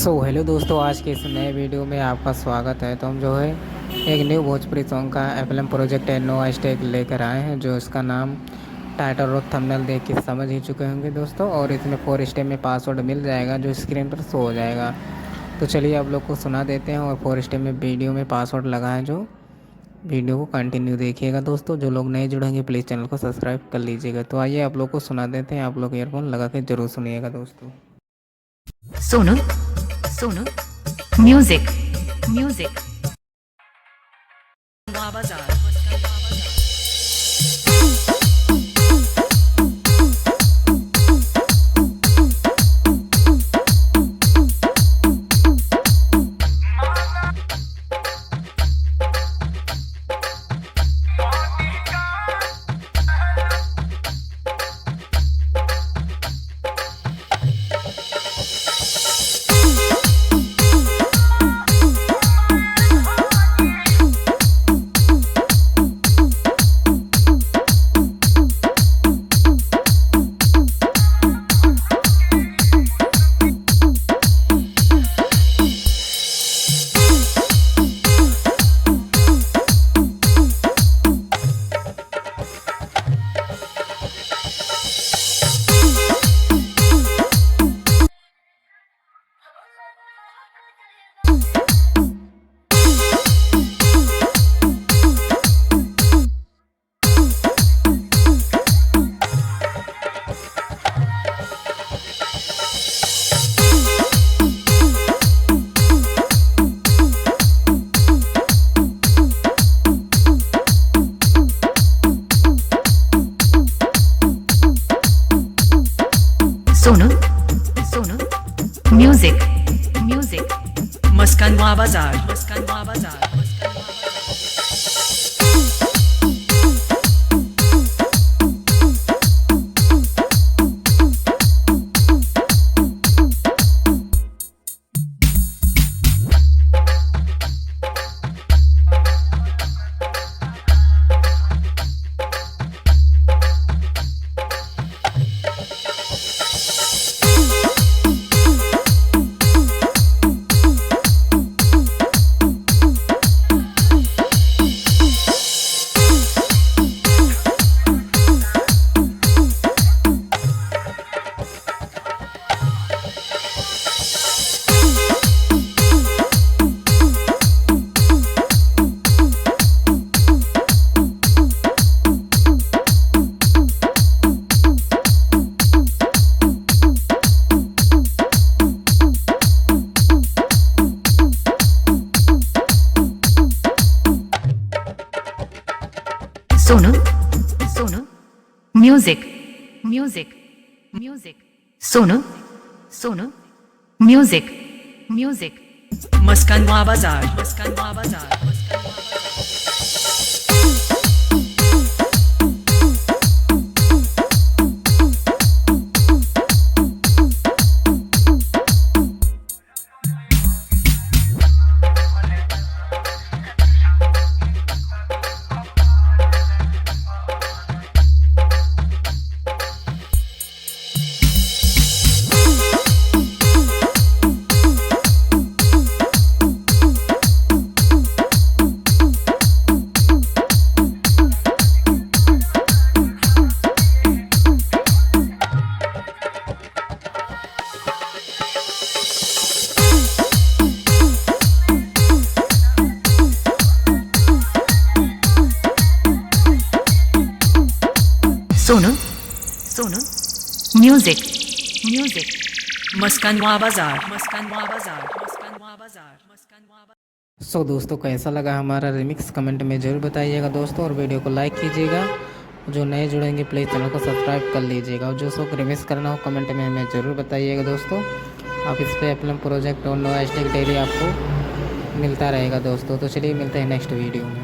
Hello दोस्तों, आज के इस नए वीडियो में आपका स्वागत है। तो हम जो है एक न्यू भोजपुरी सॉन्ग का एफएलएम प्रोजेक्ट है नो हैशटैग लेकर आए हैं, जो इसका नाम टाइटल और थंबनेल देख के समझ ही चुके होंगे दोस्तों। और इसमें 4 स्टेप में पासवर्ड मिल जाएगा जो स्क्रीन पर शो हो जाएगा। तो चलिए आप लोग को सुना देते हैं और 4 स्टेप में वीडियो में पासवर्ड लगाएं। जो वीडियो को कंटिन्यू देखिएगा दोस्तों। जो लोग नए जुड़ेंगे प्लीज़ चैनल को सब्सक्राइब कर लीजिएगा। तो आइए आप लोग को सुना देते हैं, आप लोग ईयरफोन लगा के ज़रूर सुनिएगा दोस्तों। सोनू सोनू म्यूजिक म्यूजिक बाजार। सोनू सोनू म्यूजिक म्यूजिक मस्कनवा बाजार मस्कनवा बाजार। Sonu Sonu music music music Sonu Sonu music music Maskanwa बाजार मस्कनवा बाजार। सोनू सोनू म्यूजिक म्यूजिक मस्कनवा बाजार मस्कनवा बाजार मस्कनवा बाजार मस्कनवा बाजार। दोस्तों, कैसा लगा हमारा रिमिक्स कमेंट में ज़रूर बताइएगा दोस्तों। और वीडियो को लाइक कीजिएगा। जो नए जुड़ेंगे प्लीज़ चैनल को सब्सक्राइब कर लीजिएगा। और जो सॉन्ग रिमिक्स करना हो कमेंट में हमें ज़रूर बताइएगा दोस्तों। आप इस पर एफएलएम प्रोजेक्ट और नो हैशटैग डेली आपको मिलता रहेगा दोस्तों। तो चलिए मिलते हैं नेक्स्ट वीडियो में।